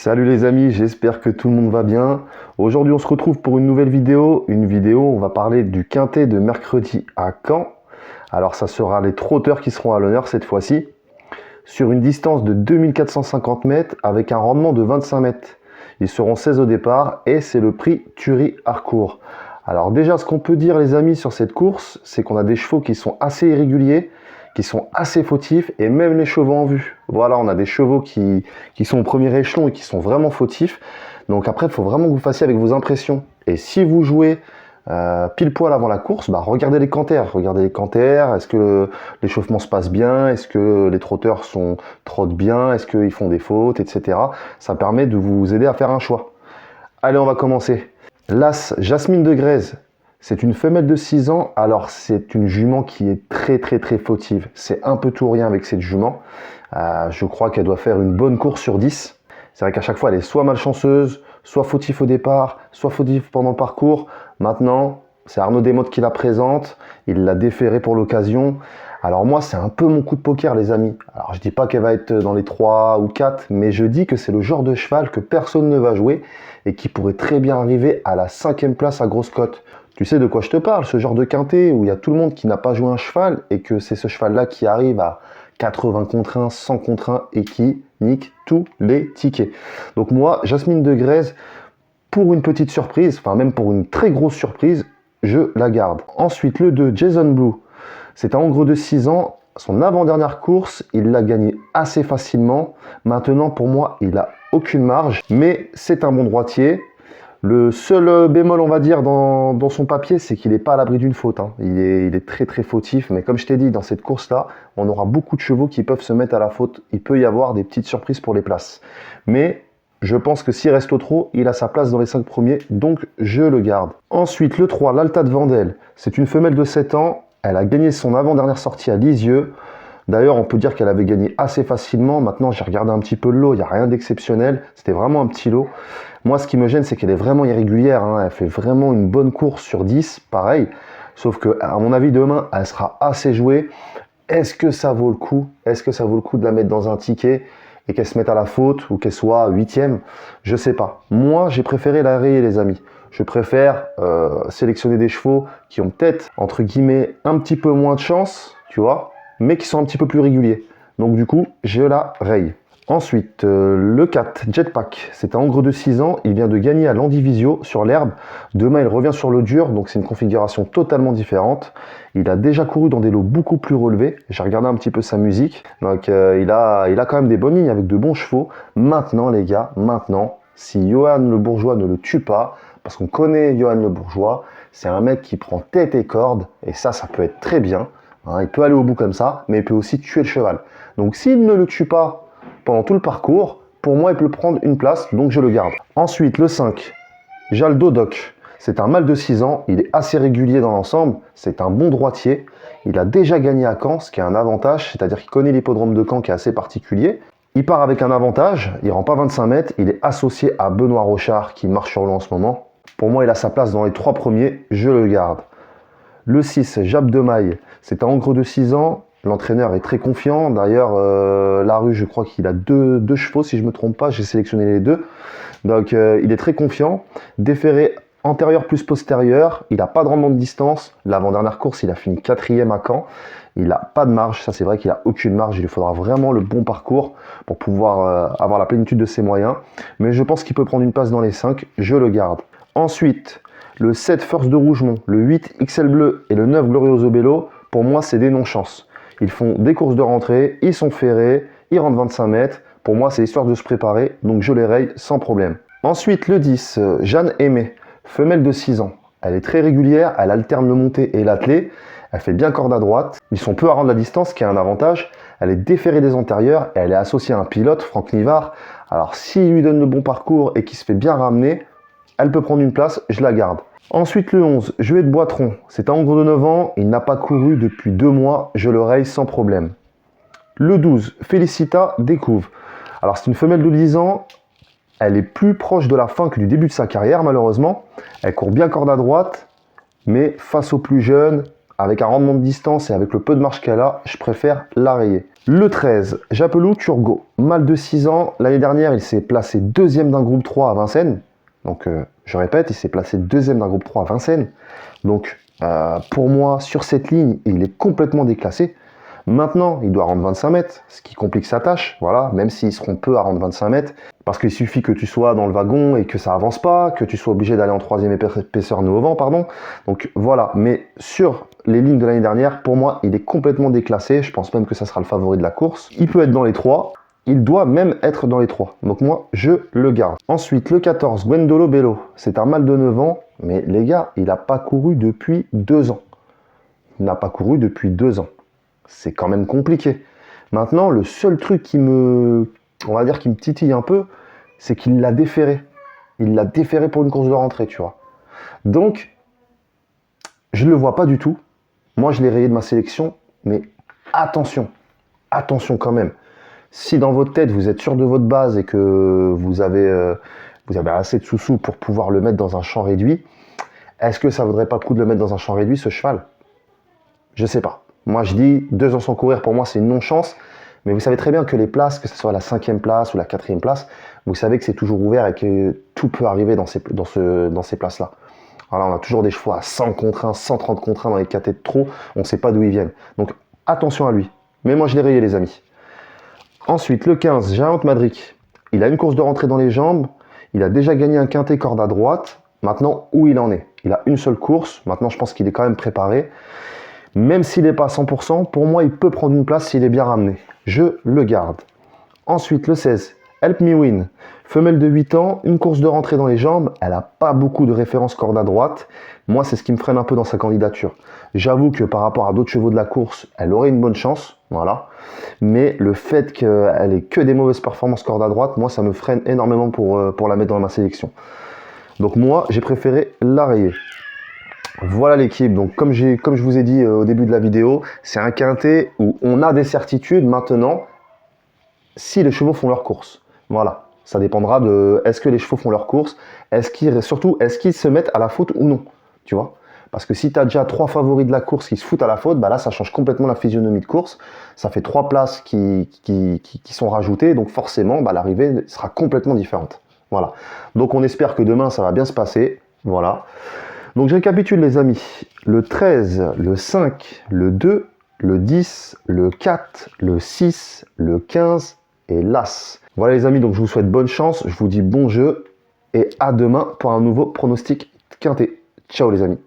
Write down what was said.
Salut les amis, j'espère que tout le monde va bien. Aujourd'hui on se retrouve pour une nouvelle vidéo. On va parler du quintet de mercredi à Caen. Alors ça sera les trotteurs qui seront à l'honneur cette fois-ci. Sur une distance de 2450 mètres avec un rendement de 25 mètres. Ils seront 16 au départ et c'est le prix Thury-Harcourt. Alors déjà ce qu'on peut dire les amis sur cette course, c'est qu'on a des chevaux qui sont assez irréguliers, qui sont assez fautifs et même les chevaux en vue. Voilà, on a des chevaux qui sont au premier échelon et qui sont vraiment fautifs. Donc après, il faut vraiment que vous fassiez avec vos impressions. Et si vous jouez pile poil avant la course, regardez les canters. Regardez les canters, est-ce que l'échauffement se passe bien? Est-ce que les trotteurs trottent bien? Est-ce qu'ils font des fautes, etc. Ça permet de vous aider à faire un choix. Allez, on va commencer. L'As Jasmine de Grèze. C'est une femelle de 6 ans, alors c'est une jument qui est très fautive. C'est un peu tout rien avec cette jument. Je crois qu'elle doit faire une bonne course sur 10. C'est vrai qu'à chaque fois elle est soit malchanceuse, soit fautif au départ, soit fautif pendant le parcours. Maintenant, c'est Arnaud Desmottes qui la présente, il l'a déférée pour l'occasion. Alors moi, c'est un peu mon coup de poker les amis. Alors je dis pas qu'elle va être dans les 3 ou 4, mais je dis que c'est le genre de cheval que personne ne va jouer et qui pourrait très bien arriver à la 5e place à grosse cote. Tu sais de quoi je te parle, ce genre de quintet où il y a tout le monde qui n'a pas joué un cheval et que c'est ce cheval-là qui arrive à 80 contre 1, 100 contre 1 et qui nique tous les tickets. Donc moi, Jasmine de Grèze, pour une petite surprise, enfin même pour une très grosse surprise, je la garde. Ensuite, le 2, Jason Blue. C'est un hongre de 6 ans. Son avant-dernière course, il l'a gagné assez facilement. Maintenant, pour moi, il n'a aucune marge, mais c'est un bon droitier. Le seul bémol, on va dire, dans son papier, c'est qu'il n'est pas à l'abri d'une faute. Il est très fautif, mais comme je t'ai dit, dans cette course-là, on aura beaucoup de chevaux qui peuvent se mettre à la faute. Il peut y avoir des petites surprises pour les places. Mais je pense que s'il reste au trot, il a sa place dans les 5 premiers, donc je le garde. Ensuite, le 3, l'Alta de Vendel. C'est une femelle de 7 ans. Elle a gagné son avant-dernière sortie à Lisieux. D'ailleurs, on peut dire qu'elle avait gagné assez facilement. Maintenant, j'ai regardé un petit peu le lot, il n'y a rien d'exceptionnel. C'était vraiment un petit lot. Moi, ce qui me gêne, c'est qu'elle est vraiment irrégulière. Elle fait vraiment une bonne course sur 10, pareil. Sauf que, à mon avis, demain, elle sera assez jouée. Est-ce que ça vaut le coup? Est-ce que ça vaut le coup de la mettre dans un ticket et qu'elle se mette à la faute ou qu'elle soit 8e? Je sais pas. Moi, j'ai préféré la rayer, les amis. Je préfère sélectionner des chevaux qui ont peut-être, entre guillemets, un petit peu moins de chance, tu vois, mais qui sont un petit peu plus réguliers. Donc du coup, je la raye. Ensuite, le 4, Jetpack. C'est un hongre de 6 ans. Il vient de gagner à Landivisio sur l'herbe. Demain, il revient sur le dur, donc c'est une configuration totalement différente. Il a déjà couru dans des lots beaucoup plus relevés. J'ai regardé un petit peu sa musique. Donc il a quand même des bonnes lignes avec de bons chevaux. Maintenant, les gars, si Johan Le Bourgeois ne le tue pas, parce qu'on connaît Johan Le Bourgeois, c'est un mec qui prend tête et corde, et ça peut être très bien. Il peut aller au bout comme ça, mais il peut aussi tuer le cheval. Donc s'il ne le tue pas pendant tout le parcours, pour moi, il peut prendre une place, donc je le garde. Ensuite, le 5, Jaldo Doc. C'est un mâle de 6 ans, il est assez régulier dans l'ensemble, c'est un bon droitier. Il a déjà gagné à Caen, ce qui est un avantage, c'est-à-dire qu'il connaît l'hippodrome de Caen qui est assez particulier. Il part avec un avantage, il ne rend pas 25 mètres, il est associé à Benoît Rochard qui marche sur l'eau en ce moment. Pour moi, il a sa place dans les 3 premiers, je le garde. Le 6, Jab de Maille. C'est un hongre de 6 ans. L'entraîneur est très confiant. D'ailleurs, Larue, je crois qu'il a deux chevaux, si je ne me trompe pas. J'ai sélectionné les 2. Donc, il est très confiant. Déféré antérieur plus postérieur. Il n'a pas de rendement de distance. L'avant-dernière course, il a fini 4e à Caen. Il n'a pas de marge. Ça, c'est vrai qu'il n'a aucune marge. Il lui faudra vraiment le bon parcours pour pouvoir avoir la plénitude de ses moyens. Mais je pense qu'il peut prendre une place dans les 5. Je le garde. Ensuite, le 7 Force de Rougemont, le 8 XL Bleu et le 9 Glorioso Bello, pour moi, c'est des non-chances. Ils font des courses de rentrée, ils sont ferrés, ils rentrent 25 mètres. Pour moi, c'est histoire de se préparer, donc je les raye sans problème. Ensuite, le 10, Jeanne Aimée, femelle de 6 ans. Elle est très régulière, elle alterne le monté et l'attelé. Elle fait bien corde à droite. Ils sont peu à rendre la distance, ce qui est un avantage. Elle est déférée des antérieurs et elle est associée à un pilote, Franck Nivard. Alors, s'il lui donne le bon parcours et qu'il se fait bien ramener, elle peut prendre une place, je la garde. Ensuite, le 11, Juet de Boitron. C'est un hongre de 9 ans, il n'a pas couru depuis 2 mois, je le raye sans problème. Le 12, Félicita Découvre. Alors, c'est une femelle de 10 ans, elle est plus proche de la fin que du début de sa carrière, malheureusement. Elle court bien corde à droite, mais face aux plus jeunes, avec un rendement de distance et avec le peu de marche qu'elle a, je préfère la rayer. Le 13, Japelou Turgot, mâle de 6 ans. L'année dernière, il s'est placé deuxième d'un groupe 3 à Vincennes. Donc, je répète, il s'est placé deuxième d'un groupe 3 à Vincennes. Donc, pour moi, sur cette ligne, il est complètement déclassé. Maintenant, il doit rendre 25 mètres, ce qui complique sa tâche, voilà, même s'ils seront peu à rendre 25 mètres, parce qu'il suffit que tu sois dans le wagon et que ça avance pas, que tu sois obligé d'aller en troisième épaisseur nœud au vent, pardon. Donc voilà, mais sur les lignes de l'année dernière, pour moi, il est complètement déclassé, je pense même que ça sera le favori de la course. Il peut être dans les 3, il doit même être dans les 3, donc moi, je le garde. Ensuite, le 14, Gwendolo Bello, c'est un mâle de 9 ans, mais les gars, il n'a pas couru depuis 2 ans. Il n'a pas couru depuis 2 ans. C'est quand même compliqué. Maintenant, le seul truc qui me titille un peu, c'est qu'il l'a déféré. Il l'a déféré pour une course de rentrée, tu vois. Donc, je ne le vois pas du tout. Moi, je l'ai rayé de ma sélection, mais attention quand même. Si dans votre tête, vous êtes sûr de votre base et que vous avez assez de sous-sous pour pouvoir le mettre dans un champ réduit, est-ce que ça ne vaudrait pas le coup de le mettre dans un champ réduit, ce cheval? Je sais pas. Moi, je dis 2 ans sans courir, pour moi, c'est une non-chance. Mais vous savez très bien que les places, que ce soit la 5e place ou la 4e place, vous savez que c'est toujours ouvert et que tout peut arriver dans ces places-là. Alors là, on a toujours des chevaux à 100 contre 1, 130 contre 1 dans les KT de trop. On ne sait pas d'où ils viennent. Donc, attention à lui. Mais moi, je l'ai rayé, les amis. Ensuite, le 15, Giant Madric. Il a une course de rentrée dans les jambes. Il a déjà gagné un quintet corde à droite. Maintenant, où il en est? Il a une seule course. Maintenant, je pense qu'il est quand même préparé. Même s'il n'est pas à 100%, pour moi, il peut prendre une place s'il est bien ramené. Je le garde. Ensuite, le 16, Help Me Win. Femelle de 8 ans, une course de rentrée dans les jambes. Elle n'a pas beaucoup de références corde à droite. Moi, c'est ce qui me freine un peu dans sa candidature. J'avoue que par rapport à d'autres chevaux de la course, elle aurait une bonne chance. Voilà. Mais le fait qu'elle ait que des mauvaises performances corde à droite, moi, ça me freine énormément pour la mettre dans ma sélection. Donc moi, j'ai préféré la rayer. Voilà l'équipe, donc comme je vous ai dit au début de la vidéo, c'est un quintet où on a des certitudes maintenant si les chevaux font leur course. Voilà, ça dépendra de est-ce que les chevaux font leur course, surtout est-ce qu'ils se mettent à la faute ou non, tu vois. Parce que si tu as déjà 3 favoris de la course qui se foutent à la faute, bah là ça change complètement la physionomie de course, ça fait 3 places qui sont rajoutées, donc forcément bah, l'arrivée sera complètement différente. Voilà, donc on espère que demain ça va bien se passer, voilà. Donc je récapitule les amis, le 13, le 5, le 2, le 10, le 4, le 6, le 15 et l'As. Voilà les amis, donc je vous souhaite bonne chance, je vous dis bon jeu et à demain pour un nouveau pronostic quintet. Ciao les amis.